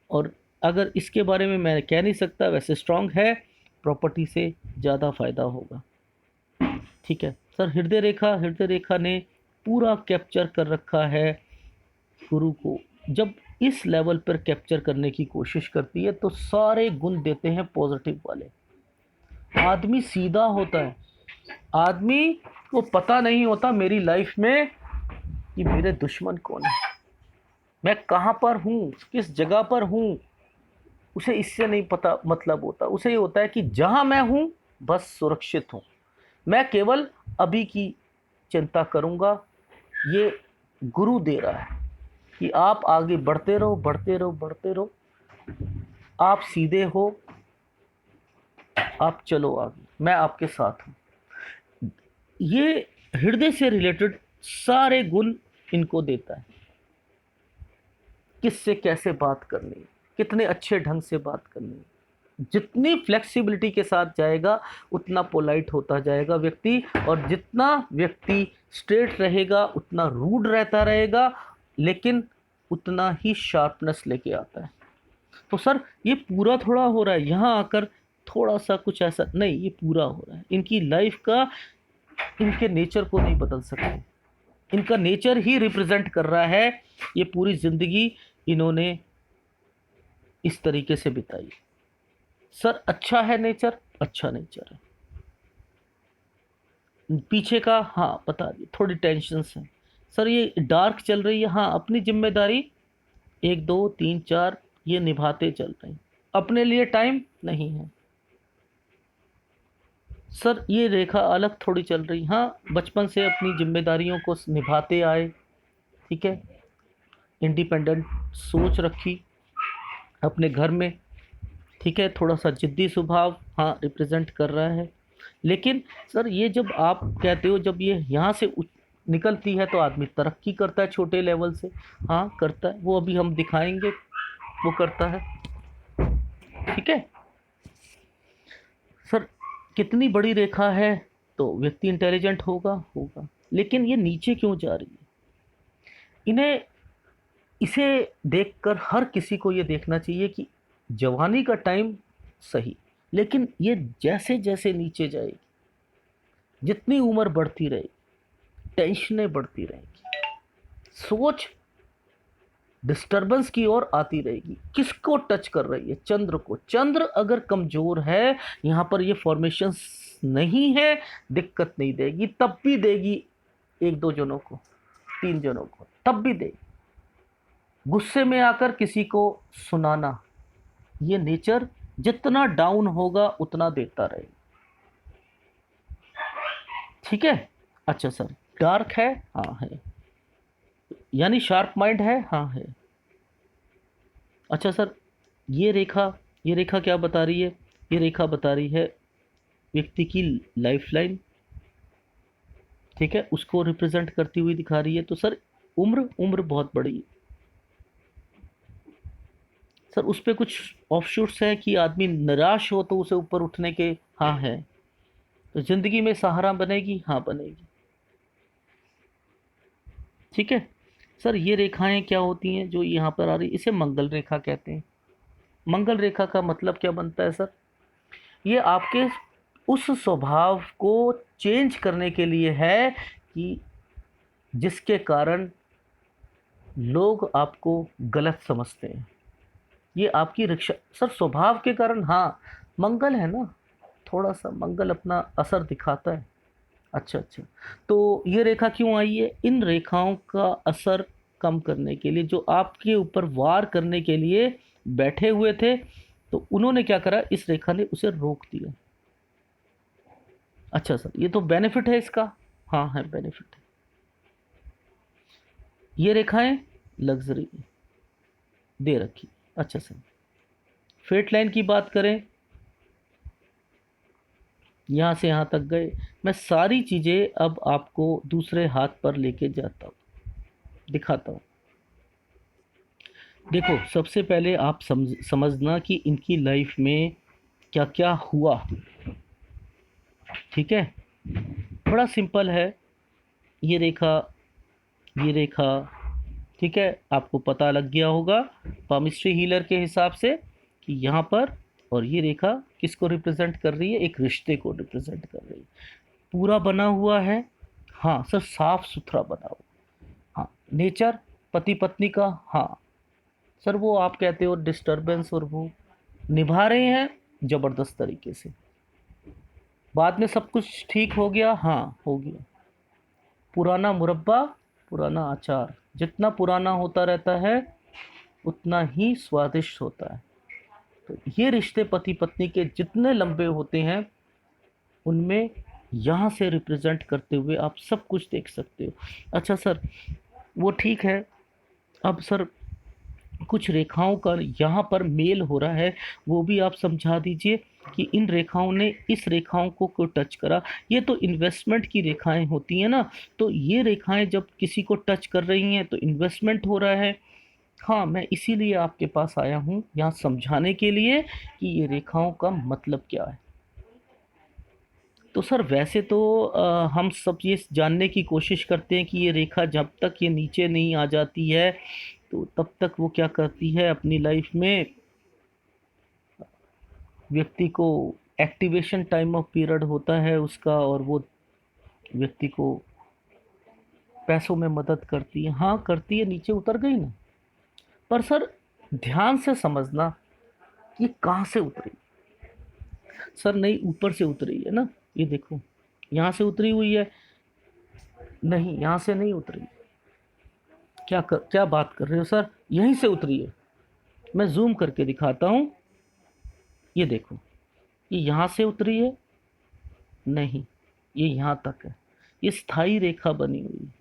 और अगर इसके बारे में मैं कह नहीं सकता, वैसे स्ट्रांग है, प्रॉपर्टी से ज़्यादा फायदा होगा। ठीक है सर। हृदय रेखा ने पूरा कैप्चर कर रखा है गुरु को। जब इस लेवल पर कैप्चर करने की कोशिश करती है तो सारे गुण देते हैं पॉजिटिव वाले। आदमी सीधा होता है, आदमी को पता नहीं होता मेरी लाइफ में कि मेरे दुश्मन कौन है, मैं कहाँ पर हूँ, किस जगह पर हूँ। उसे इससे नहीं पता मतलब होता, उसे ये होता है कि जहाँ मैं हूँ बस सुरक्षित हूँ, मैं केवल अभी की चिंता करूँगा। ये गुरु दे रहा है कि आप आगे बढ़ते रहो, बढ़ते रहो, बढ़ते रहो, आप सीधे हो, आप चलो आगे, मैं आपके साथ हूँ। ये हृदय से रिलेटेड सारे गुण इनको देता है। किससे कैसे बात करनी, कितने अच्छे ढंग से बात करनी। जितनी फ्लेक्सिबिलिटी के साथ जाएगा उतना पोलाइट होता जाएगा व्यक्ति, और जितना व्यक्ति स्ट्रेट रहेगा उतना रूड रहता रहेगा, लेकिन उतना ही शार्पनेस लेके आता है। तो सर ये पूरा थोड़ा हो रहा है यहाँ आकर, थोड़ा सा कुछ ऐसा नहीं, ये पूरा हो रहा है। इनकी लाइफ का, इनके नेचर को नहीं बदल सकते, इनका नेचर ही रिप्रेजेंट कर रहा है। ये पूरी जिंदगी इन्होंने इस तरीके से बिताई। सर अच्छा है नेचर, अच्छा नेचर है। पीछे का हाँ बता दिए, थोड़ी टेंशन है। सर ये डार्क चल रही है, हाँ अपनी जिम्मेदारी 1 2 3 4 ये निभाते चल रहे हैं, अपने लिए टाइम नहीं है। सर ये रेखा अलग थोड़ी चल रही, हाँ बचपन से अपनी जिम्मेदारियों को निभाते आए, ठीक है, इंडिपेंडेंट सोच रखी अपने घर में, ठीक है, थोड़ा सा जिद्दी स्वभाव हाँ रिप्रेजेंट कर रहा है। लेकिन सर ये जब आप कहते हो जब ये यहाँ से निकलती है तो आदमी तरक्की करता है छोटे लेवल से, हाँ करता है, वो अभी हम दिखाएंगे, वो करता है। ठीक है सर। कितनी बड़ी रेखा है तो व्यक्ति इंटेलिजेंट होगा होगा, लेकिन ये नीचे क्यों जा रही है? इन्हें, इसे देखकर हर किसी को ये देखना चाहिए कि जवानी का टाइम सही, लेकिन ये जैसे जैसे नीचे जाएगी, जितनी उम्र बढ़ती रहेगी, टेंशनें बढ़ती रहेगी, सोच डिस्टरबेंस की ओर आती रहेगी। किसको टच कर रही है? चंद्र को। चंद्र अगर कमजोर है, यहाँ पर ये फॉर्मेशन नहीं है, दिक्कत नहीं देगी, तब भी देगी 1 2 जनों को, 3 जनों को, तब भी देगी। गुस्से में आकर किसी को सुनाना, ये नेचर जितना डाउन होगा उतना देता रहेगा। ठीक है। अच्छा सर, डार्क है, हाँ है, यानी शार्प माइंड है, हाँ है। अच्छा सर, ये रेखा, ये रेखा क्या बता रही है? ये रेखा बता रही है व्यक्ति की लाइफ लाइन, ठीक है, उसको रिप्रेजेंट करती हुई दिखा रही है। तो सर उम्र, उम्र बहुत बड़ी है सर। उस पे कुछ ऑफशूट्स है कि आदमी निराश हो तो उसे ऊपर उठने के, हाँ है। तो जिंदगी में सहारा बनेगी, हाँ बनेगी। ठीक है सर। ये रेखाएं क्या होती हैं जो यहाँ पर आ रही, इसे मंगल रेखा कहते हैं। मंगल रेखा का मतलब क्या बनता है सर? ये आपके उस स्वभाव को चेंज करने के लिए है कि जिसके कारण लोग आपको गलत समझते हैं। ये आपकी रिक्शा सर, स्वभाव के कारण, हाँ मंगल है ना, थोड़ा सा मंगल अपना असर दिखाता है। अच्छा अच्छा। तो ये रेखा क्यों आई है? इन रेखाओं का असर कम करने के लिए, जो आपके ऊपर वार करने के लिए बैठे हुए थे, तो उन्होंने क्या करा, इस रेखा ने उसे रोक दिया। अच्छा सर, ये तो बेनिफिट है इसका, हाँ है बेनिफिट है। ये रेखाएं लग्जरी दे रखी। अच्छा सर, फेट लाइन की बात करें, यहाँ से यहाँ तक गए। मैं सारी चीज़ें अब आपको दूसरे हाथ पर लेके जाता हूँ, दिखाता हूँ। देखो, सबसे पहले आप समझना कि इनकी लाइफ में क्या क्या हुआ। ठीक है, बड़ा सिंपल है। ये रेखा, ये रेखा, ठीक है, आपको पता लग गया होगा पामिस्ट्री हीलर के हिसाब से कि यहाँ पर, और ये रेखा किसको रिप्रेजेंट कर रही है? एक रिश्ते को रिप्रेजेंट कर रही है। पूरा बना हुआ है, हाँ सर, साफ सुथरा बना हुआ। हाँ, नेचर पति पत्नी का, हाँ सर, वो आप कहते हो डिस्टरबेंस, और वो निभा रहे हैं जबरदस्त तरीके से। बाद में सब कुछ ठीक हो गया, हाँ हो गया। पुराना मुरब्बा, पुराना अचार, जितना पुराना होता रहता है उतना ही स्वादिष्ट होता है। तो ये रिश्ते पति पत्नी के जितने लंबे होते हैं, उनमें यहाँ से रिप्रेजेंट करते हुए आप सब कुछ देख सकते हो। अच्छा सर, वो ठीक है। अब सर, कुछ रेखाओं का यहाँ पर मेल हो रहा है, वो भी आप समझा दीजिए कि इन रेखाओं ने इस रेखाओं को टच करा। ये तो इन्वेस्टमेंट की रेखाएं होती हैं ना, तो ये रेखाएं जब किसी को टच कर रही हैं तो इन्वेस्टमेंट हो रहा है। हाँ, मैं इसीलिए आपके पास आया हूँ यहाँ समझाने के लिए कि ये रेखाओं का मतलब क्या है। तो सर, वैसे तो हम सब ये जानने की कोशिश करते हैं कि ये रेखा जब तक ये नीचे नहीं आ जाती है, तो तब तक वो क्या करती है अपनी लाइफ में, व्यक्ति को एक्टिवेशन टाइम ऑफ पीरियड होता है उसका, और वो व्यक्ति को पैसों में मदद करती है। हाँ करती है, नीचे उतर गई ना। पर सर, ध्यान से समझना, ये कहाँ से उतरी? सर नहीं, ऊपर से उतरी है ना, ये देखो, यहाँ से उतरी हुई है। नहीं, यहाँ से नहीं उतरी। क्या बात कर रहे हो सर? यहीं से उतरी है। मैं जूम करके दिखाता हूँ, ये देखो, ये यहाँ से उतरी है। नहीं, ये यहाँ तक है। ये स्थाई रेखा बनी हुई है।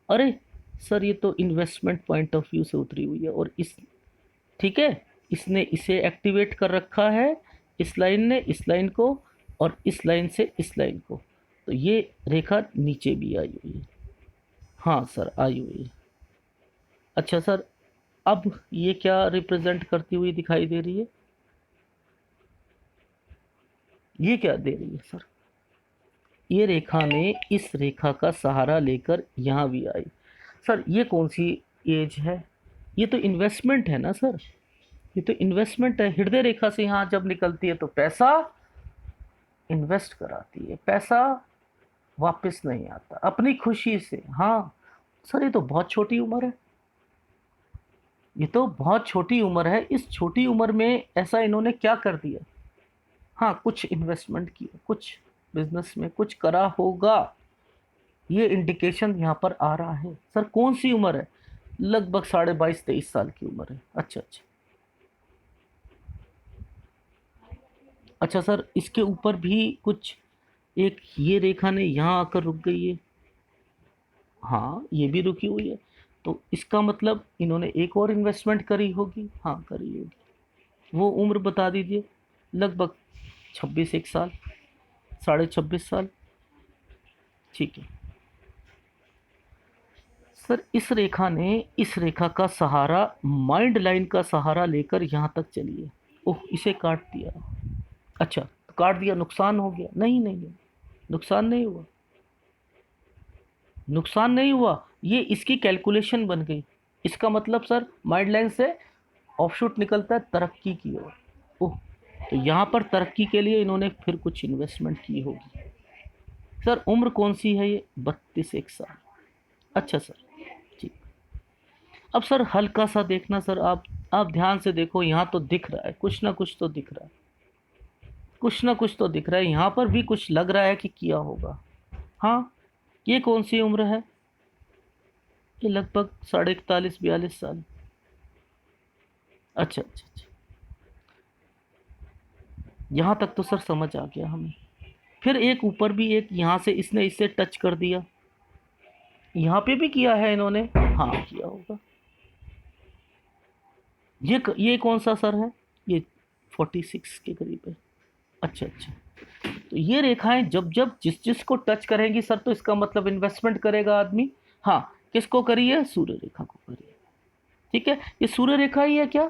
अरे सर, ये तो इन्वेस्टमेंट पॉइंट ऑफ व्यू से उतरी हुई है, और इस, ठीक है, इसने इसे एक्टिवेट कर रखा है, इस लाइन ने इस लाइन को, और इस लाइन से इस लाइन को। तो ये रेखा नीचे भी आई हुई है। हाँ सर, आई हुई है। अच्छा सर, अब ये क्या रिप्रेजेंट करती हुई दिखाई दे रही है? ये क्या दे रही है सर? ये रेखा ने इस रेखा का सहारा लेकर यहाँ भी आई। सर, ये कौन सी एज है? ये तो इन्वेस्टमेंट है ना सर, ये तो इन्वेस्टमेंट है। हृदय रेखा से यहाँ जब निकलती है तो पैसा इन्वेस्ट कराती है, पैसा वापस नहीं आता अपनी खुशी से। हाँ सर, ये तो बहुत छोटी उम्र है, ये तो बहुत छोटी उम्र है। इस छोटी उम्र में ऐसा इन्होंने क्या कर दिया? हाँ, कुछ इन्वेस्टमेंट किया, कुछ बिजनेस में कुछ करा होगा, ये इंडिकेशन यहाँ पर आ रहा है। सर कौन सी उम्र है? लगभग 22-23 साल की उम्र है। अच्छा अच्छा। अच्छा सर, इसके ऊपर भी कुछ, एक ये रेखा ने यहाँ आकर रुक गई है। हाँ, ये भी रुकी हुई है। तो इसका मतलब इन्होंने एक और इन्वेस्टमेंट करी होगी। हाँ, करी होगी। वो उम्र बता दीजिए। लगभग 26 एक साल, 26.5 साल। ठीक है सर, इस रेखा ने इस रेखा का सहारा, माइंड लाइन का सहारा लेकर यहाँ तक चली है। ओह, इसे काट दिया। अच्छा, तो काट दिया, नुकसान हो गया? नहीं नहीं नहीं, नुकसान नहीं हुआ, नुकसान नहीं हुआ। ये इसकी कैलकुलेशन बन गई। इसका मतलब सर, माइंड लाइन से ऑफशूट निकलता है तरक्की की ओर। ओह, तो यहाँ पर तरक्की के लिए इन्होंने फिर कुछ इन्वेस्टमेंट की होगी। सर उम्र कौन सी है ये? 32 एक साल। अच्छा सर, ठीक। अब सर हल्का सा देखना सर, आप ध्यान से देखो, यहाँ तो दिख रहा है, कुछ ना कुछ तो दिख रहा है, कुछ ना कुछ तो दिख रहा है। यहाँ पर भी कुछ लग रहा है कि किया होगा। हाँ, ये कौन सी उम्र है? ये लगभग 41-42 साल। अच्छा अच्छा अच्छा, यहाँ तक तो सर समझ आ गया हमें। फिर एक ऊपर भी, एक यहाँ से इसने इसे टच कर दिया, यहाँ पे भी किया है इन्होंने। हाँ, किया होगा। ये कौन सा सर है? ये 46 के करीब है। अच्छा अच्छा, तो ये रेखाएं जब जब जिस जिस को टच करेंगी सर, तो इसका मतलब इन्वेस्टमेंट करेगा आदमी। हाँ, किसको करिए? सूर्य रेखा को करिए। ठीक है, ये सूर्य रेखा ही है क्या?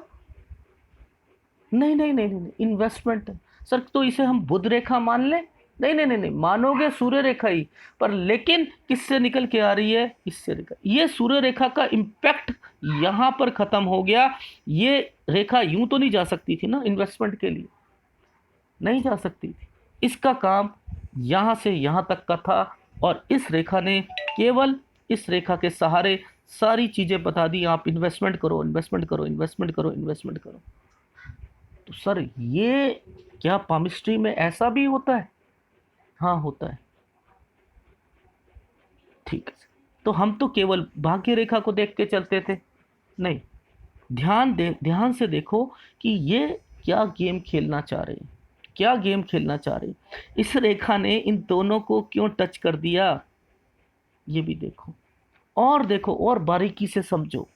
नहीं नहीं नहीं नहीं, इन्वेस्टमेंट है सर। तो इसे हम बुध रेखा मान लें? नहीं नहीं नहीं नहीं, मानोगे सूर्य रेखा ही, पर लेकिन किससे निकल के आ रही है? इससे रेखा। ये सूर्य रेखा का इम्पैक्ट यहां पर खत्म हो गया। ये रेखा यूं तो नहीं जा सकती थी ना इन्वेस्टमेंट के लिए, नहीं जा सकती थी। इसका काम यहां से यहां तक का था, और इस रेखा ने केवल इस रेखा के सहारे सारी चीजें बता दी। आप इन्वेस्टमेंट करो, इन्वेस्टमेंट करो, इन्वेस्टमेंट करो, इन्वेस्टमेंट करो। तो सर ये क्या पामिस्ट्री में ऐसा भी होता है? हाँ होता है। ठीक है, तो हम तो केवल भाग्य रेखा को देख के चलते थे। नहीं, ध्यान से देखो कि ये क्या गेम खेलना चाह रहे हैं, क्या गेम खेलना चाह रहे हैं। इस रेखा ने इन दोनों को क्यों टच कर दिया, ये भी देखो, और देखो और बारीकी से समझो।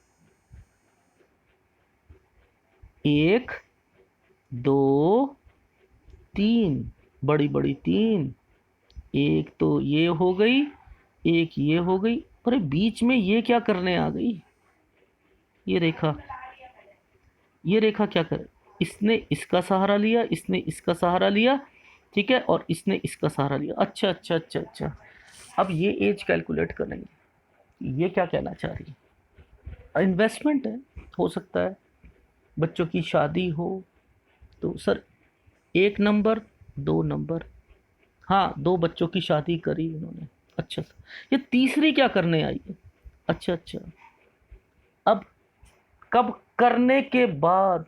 एक, दो, तीन, बड़ी बड़ी तीन। एक तो ये हो गई, एक ये हो गई, अरे बीच में ये क्या करने आ गई? ये रेखा, ये रेखा क्या करे? इसने इसका सहारा लिया, इसने इसका सहारा लिया, ठीक है, और इसने इसका सहारा लिया। अच्छा अच्छा अच्छा अच्छा, अब ये एज कैलकुलेट करेंगे। ये क्या कहना चाह रही है? इन्वेस्टमेंट है, हो सकता है बच्चों की शादी हो। तो सर एक नंबर, दो नंबर, हाँ दो बच्चों की शादी करी इन्होंने। अच्छा सर, ये तीसरी क्या करने आई है? अच्छा अच्छा, अब कब करने के बाद?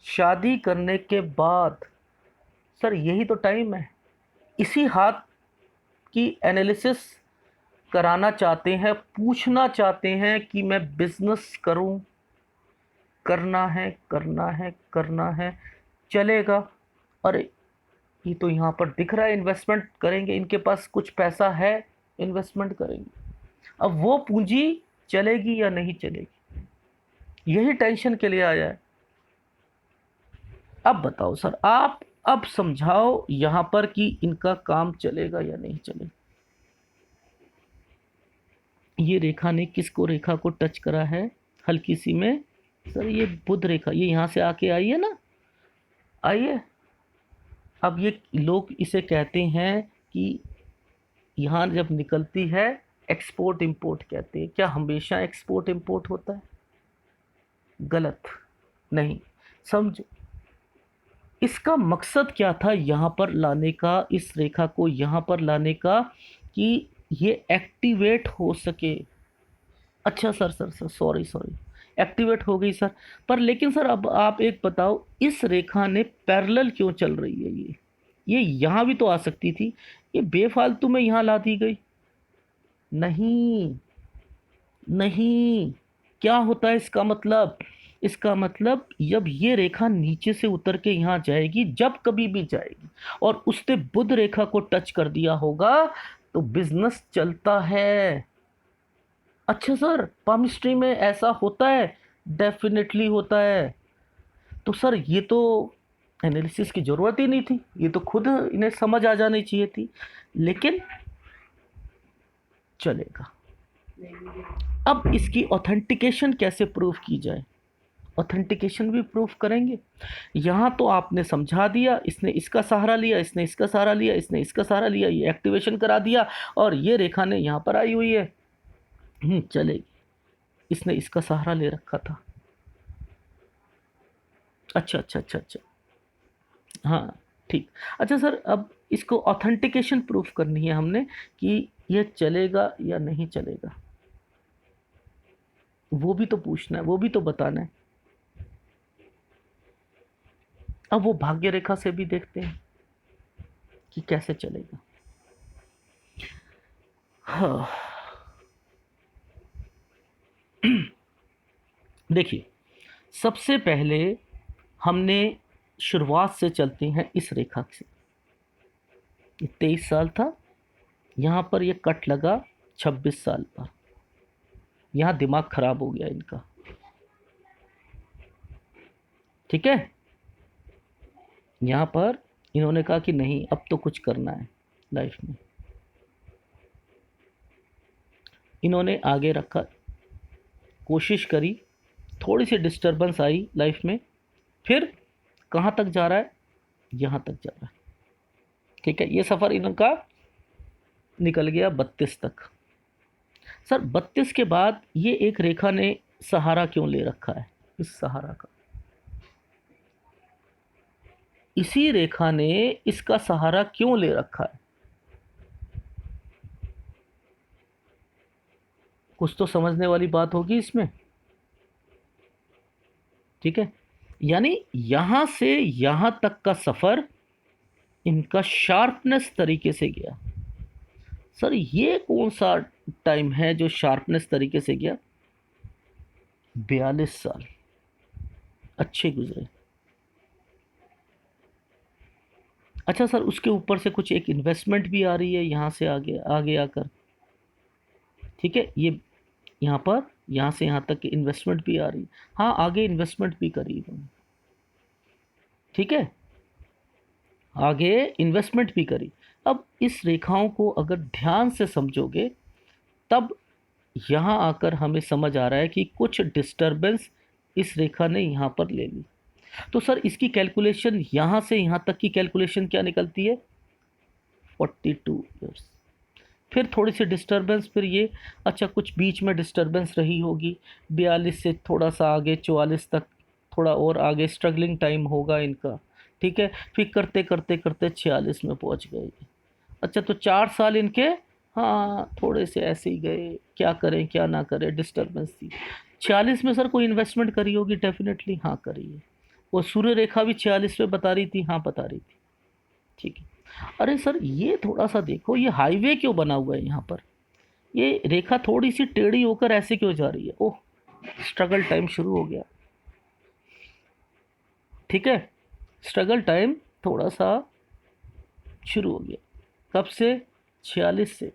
शादी करने के बाद। सर यही तो टाइम है। इसी हाथ की एनालिसिस कराना चाहते हैं, पूछना चाहते हैं कि मैं बिजनेस करूं, करना है करना है करना है, चलेगा? अरे ये तो यहाँ पर दिख रहा है इन्वेस्टमेंट करेंगे, इनके पास कुछ पैसा है, इन्वेस्टमेंट करेंगे। अब वो पूंजी चलेगी या नहीं चलेगी, यही टेंशन के लिए आया है। अब बताओ सर, आप अब समझाओ यहां पर कि इनका काम चलेगा या नहीं चलेगा। ये रेखा ने किसको, रेखा को टच करा है हल्की सी में? सर ये बुध रेखा, ये यहां से आके आई है ना, आई है। अब ये लोग इसे कहते हैं कि यहाँ जब निकलती है एक्सपोर्ट इंपोर्ट कहते हैं। क्या हमेशा एक्सपोर्ट इंपोर्ट होता है? गलत, नहीं। समझो इसका मकसद क्या था यहाँ पर लाने का, इस रेखा को यहाँ पर लाने का, कि ये एक्टिवेट हो सके। अच्छा sir sir sir, sorry sorry, activate हो गई सर। पर लेकिन सर अब आप एक बताओ, इस रेखा ने पैरेलल क्यों चल रही है? ये यहाँ भी तो आ सकती थी, ये बेफालतू में यहाँ ला दी गई। नहीं नहीं, क्या होता है इसका मतलब? इसका मतलब जब ये रेखा नीचे से उतर के यहाँ जाएगी, जब कभी भी जाएगी, और उसने बुध रेखा को टच कर दिया होगा, तो बिजनेस चलता है। अच्छा सर, पामिस्ट्री में ऐसा होता है? डेफिनेटली होता है। तो सर ये तो एनालिसिस की जरूरत ही नहीं थी, ये तो खुद इन्हें समझ आ जानी चाहिए थी, लेकिन चलेगा। अब इसकी ऑथेंटिकेशन कैसे प्रूफ की जाए? ऑथेंटिकेशन भी प्रूफ करेंगे। यहाँ तो आपने समझा दिया, इसने इसका सहारा लिया, इसने इसका सहारा लिया, इसने इसका सहारा लिया, ये एक्टिवेशन करा दिया, और ये रेखा ने यहाँ पर आई हुई है। चलेगी, इसने इसका सहारा ले रखा था। अच्छा अच्छा अच्छा अच्छा, हाँ ठीक। अच्छा सर, अब इसको ऑथेंटिकेशन प्रूफ करनी है हमने कि ये चलेगा या नहीं चलेगा, वो भी तो पूछना है, वो भी तो बताना है। अब वो भाग्य रेखा से भी देखते हैं कि कैसे चलेगा। हाँ, देखिए, सबसे पहले हमने शुरुआत से चलते हैं इस रेखा से। 23 साल था, यहाँ पर ये कट लगा 26 साल पर। यहाँ दिमाग खराब हो गया इनका, ठीक है। यहाँ पर इन्होंने कहा कि नहीं, अब तो कुछ करना है लाइफ में। इन्होंने आगे रखा, कोशिश करी, थोड़ी सी डिस्टरबेंस आई लाइफ में, फिर कहाँ तक जा रहा है, यहाँ तक जा रहा है। ठीक है, ये सफ़र इनका निकल गया 32 तक। सर 32 के बाद ये एक रेखा ने सहारा क्यों ले रखा है, इस सहारा का, इसी रेखा ने इसका सहारा क्यों ले रखा है? कुछ तो समझने वाली बात होगी इसमें। ठीक है, यानी यहां से यहां तक का सफर इनका शार्पनेस तरीके से गया। सर ये कौन सा टाइम है जो शार्पनेस तरीके से गया? 42 साल अच्छे गुजरे। अच्छा सर, उसके ऊपर से कुछ एक इन्वेस्टमेंट भी आ रही है यहाँ से आगे आगे आकर। ठीक है, ये यहाँ पर, यहाँ से यहाँ तक की इन्वेस्टमेंट भी आ रही है। हाँ, आगे इन्वेस्टमेंट भी करी इन्होंने। ठीक है, आगे इन्वेस्टमेंट भी करी। अब इस रेखाओं को अगर ध्यान से समझोगे तब यहाँ आकर हमें समझ आ रहा है कि कुछ डिस्टरबेंस इस रेखा ने यहाँ पर ले ली। तो सर इसकी कैलकुलेशन, यहाँ से यहाँ तक की कैलकुलेशन क्या निकलती है? 42 ईयर्स। फिर थोड़ी सी डिस्टरबेंस, फिर ये, अच्छा कुछ बीच में डिस्टरबेंस रही होगी, 42 से थोड़ा सा आगे 44 तक, थोड़ा और आगे स्ट्रगलिंग टाइम होगा इनका। ठीक है, फिर करते करते करते 46 में पहुंच गए। अच्छा, तो 4 साल इनके, हाँ थोड़े से ऐसे ही गए, क्या करें क्या ना करें, डिस्टरबेंस थी। 46 में सर कोई इन्वेस्टमेंट करी होगी डेफिनेटली, हाँ करी है। वो सूर्य रेखा भी 46 में बता रही थी, हाँ बता रही थी। ठीक है, अरे सर ये थोड़ा सा देखो, ये हाईवे क्यों बना हुआ है यहाँ पर? ये रेखा थोड़ी सी टेढ़ी होकर ऐसे क्यों जा रही है? ओह, स्ट्रगल टाइम शुरू हो गया। ठीक है, स्ट्रगल टाइम थोड़ा सा शुरू हो गया। कब से? 46 से।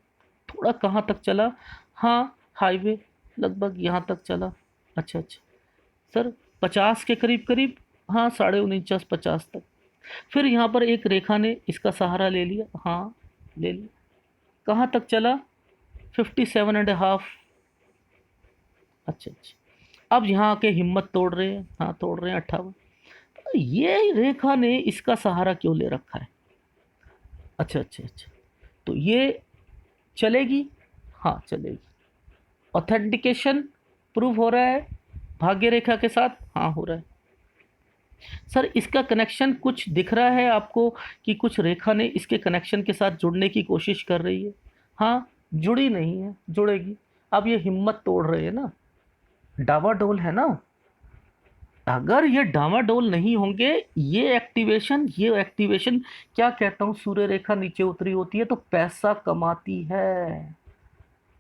थोड़ा कहाँ तक चला? हाँ, हाईवे लगभग यहाँ तक चला। अच्छा अच्छा सर, 50 के करीब करीब, हाँ 49.5 50 तक। फिर यहाँ पर एक रेखा ने इसका सहारा ले लिया, हाँ ले लिया। कहाँ तक चला? 57.5। अच्छा अच्छा, अब यहाँ आके हिम्मत तोड़ रहे हैं, हाँ तोड़ रहे हैं 58। तो ये रेखा ने इसका सहारा क्यों ले रखा है? अच्छा अच्छा अच्छा, तो ये चलेगी, हाँ चलेगी। ऑथेंटिकेशन प्रूव हो रहा है भाग्य रेखा के साथ, हाँ हो रहा है। सर इसका कनेक्शन कुछ दिख रहा है आपको कि कुछ रेखा ने इसके कनेक्शन के साथ जुड़ने की कोशिश कर रही है? हाँ, जुड़ी नहीं है, जुड़ेगी। अब ये हिम्मत तोड़ रहे हैं ना, डावाडोल है ना। अगर ये डावाडोल नहीं होंगे, ये एक्टिवेशन क्या कहता हूँ, सूर्य रेखा नीचे उतरी होती है तो पैसा कमाती है।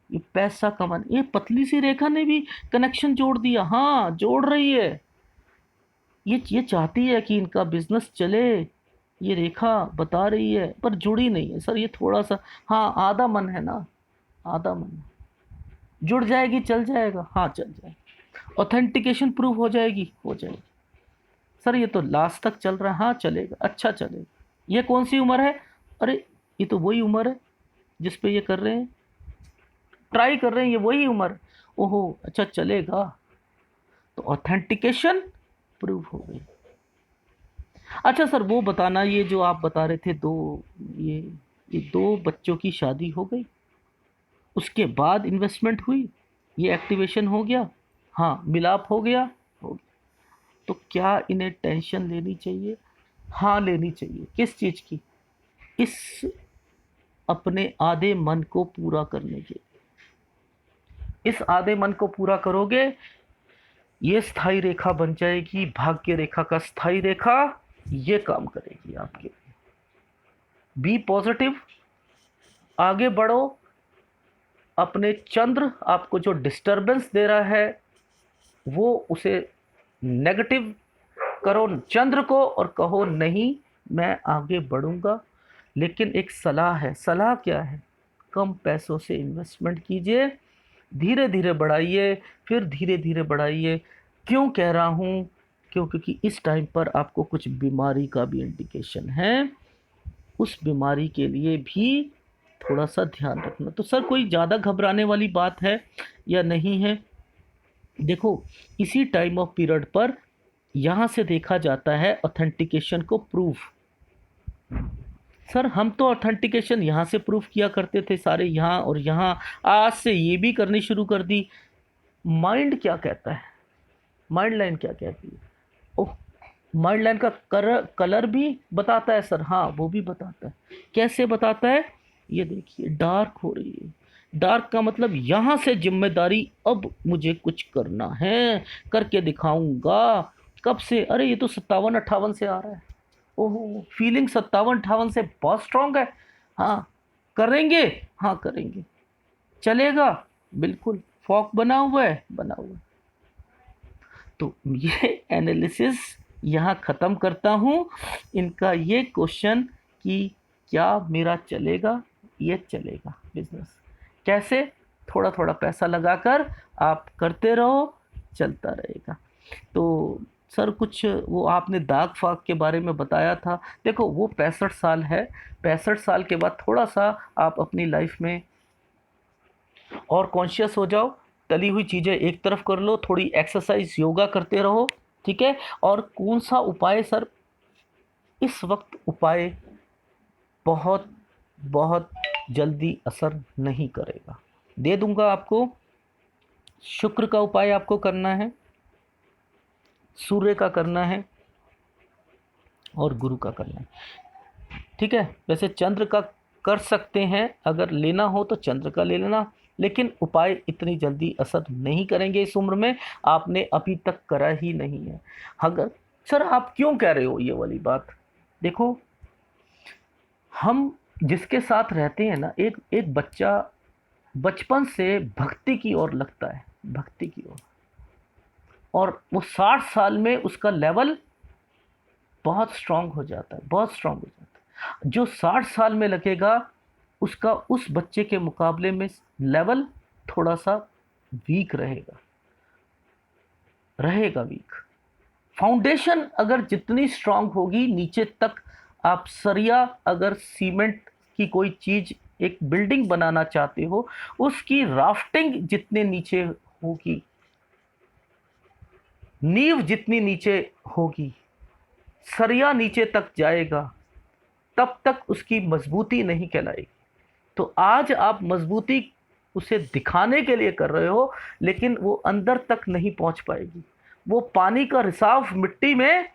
ये पैसा कमाने, ये पतली सी रेखा ने भी कनेक्शन जोड़ दिया, हाँ जोड़ रही है। ये चाहती है कि इनका बिजनेस चले, ये रेखा बता रही है, पर जुड़ी नहीं है सर, ये थोड़ा सा, हाँ आधा मन है ना, आधा मन है। जुड़ जाएगी, चल जाएगा, हाँ चल जाएगा। ऑथेंटिकेशन प्रूफ हो जाएगी, हो जाएगी। सर ये तो लास्ट तक चल रहा है, हाँ चलेगा, अच्छा चलेगा। ये कौन सी उम्र है? अरे ये तो वही उम्र है जिस पे ये कर रहे हैं, ट्राई कर रहे हैं, ये वही उम्र। ओहो, अच्छा चलेगा। तो ऑथेंटिकेशन प्रूफ हो गई। अच्छा सर वो बताना, ये जो आप बता रहे थे दो, ये ये दो बच्चों की शादी हो गई, उसके बाद इन्वेस्टमेंट हुई, ये एक्टिवेशन हो गया, हाँ मिलाप हो गया। तो क्या इन्हें टेंशन लेनी चाहिए? हाँ लेनी चाहिए। किस चीज़ की? इस अपने आधे मन को पूरा करने के। इस आधे मन को पूरा करोगे, ये स्थाई रेखा बन जाएगी, भाग्य रेखा का स्थाई रेखा, ये काम करेगी आपके। बी पॉजिटिव, आगे बढ़ो। अपने चंद्र आपको जो डिस्टरबेंस दे रहा है वो उसे नेगेटिव करो चंद्र को, और कहो नहीं मैं आगे बढ़ूंगा। लेकिन एक सलाह है, सलाह क्या है? कम पैसों से इन्वेस्टमेंट कीजिए, धीरे धीरे बढ़ाइए, फिर धीरे धीरे बढ़ाइए। क्यों कह रहा हूँ? क्यों? क्योंकि इस टाइम पर आपको कुछ बीमारी का भी इंडिकेशन है। उस बीमारी के लिए भी थोड़ा सा ध्यान रखना। तो सर कोई ज़्यादा घबराने वाली बात है या नहीं है? देखो, इसी टाइम ऑफ पीरियड पर यहाँ से देखा जाता है ऑथेंटिकेशन को प्रूफ। सर हम तो ऑथेंटिकेशन यहाँ से प्रूफ किया करते थे सारे, यहाँ और यहाँ, आज से ये भी करनी शुरू कर दी। माइंड क्या कहता है, माइंड लाइन क्या कहती है? ओह, माइंड लाइन का कलर भी बताता है सर। हाँ वो भी बताता है। कैसे बताता है? ये देखिए, डार्क हो रही है। डार्क का मतलब यहाँ से जिम्मेदारी, अब मुझे कुछ करना है, करके दिखाऊंगा। कब से? अरे ये तो 57-58 से आ रहा है। ओहो, फीलिंग 57-58 से बहुत स्ट्रांग है। हाँ करेंगे, हाँ करेंगे, चलेगा, बिल्कुल। फॉक बना हुआ है, बना हुआ है। तो ये एनालिसिस यहाँ ख़त्म करता हूँ। इनका ये क्वेश्चन कि क्या मेरा चलेगा? ये चलेगा बिजनेस। कैसे? थोड़ा थोड़ा पैसा लगाकर आप करते रहो, चलता रहेगा। तो सर कुछ वो आपने दाग फाग के बारे में बताया था, देखो वो 65 साल है। 65 साल के बाद थोड़ा सा आप अपनी लाइफ में और कॉन्शियस हो जाओ। तली हुई चीज़ें एक तरफ कर लो, थोड़ी एक्सरसाइज योगा करते रहो, ठीक है। और कौन सा उपाय सर? इस वक्त उपाय बहुत बहुत जल्दी असर नहीं करेगा, दे दूंगा आपको। शुक्र का उपाय आपको करना है, सूर्य का करना है और गुरु का करना है, ठीक है। वैसे चंद्र का कर सकते हैं, अगर लेना हो तो चंद्र का ले लेना, लेकिन उपाय इतनी जल्दी असर नहीं करेंगे इस उम्र में। आपने अभी तक करा ही नहीं है। अगर सर आप क्यों कह रहे हो ये वाली बात? देखो, हम जिसके साथ रहते हैं ना, एक एक बच्चा बचपन से भक्ति की ओर लगता है, भक्ति की ओर, और वो 60 साल में उसका लेवल बहुत स्ट्रांग हो जाता है, बहुत स्ट्रांग हो जाता है। जो 60 साल में लगेगा, उसका उस बच्चे के मुकाबले में लेवल थोड़ा सा वीक रहेगा, रहेगा वीक। फाउंडेशन अगर जितनी स्ट्रांग होगी नीचे तक, आप सरिया, अगर सीमेंट की कोई चीज, एक बिल्डिंग बनाना चाहते हो, उसकी राफ्टिंग जितने नीचे होगी, नींव जितनी नीचे होगी, सरिया नीचे तक जाएगा, तब तक उसकी मजबूती नहीं कहलाएगी। तो आज आप मजबूती उसे दिखाने के लिए कर रहे हो, लेकिन वो अंदर तक नहीं पहुंच पाएगी। वो पानी का रिसाव, मिट्टी में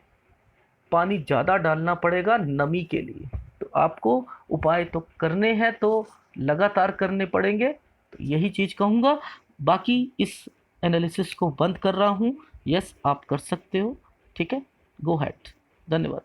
पानी ज़्यादा डालना पड़ेगा नमी के लिए। तो आपको उपाय तो करने हैं, तो लगातार करने पड़ेंगे। तो यही चीज़ कहूँगा। बाकी इस एनालिसिस को बंद कर रहा हूँ। यस, आप कर सकते हो, ठीक है, गो हैड। धन्यवाद।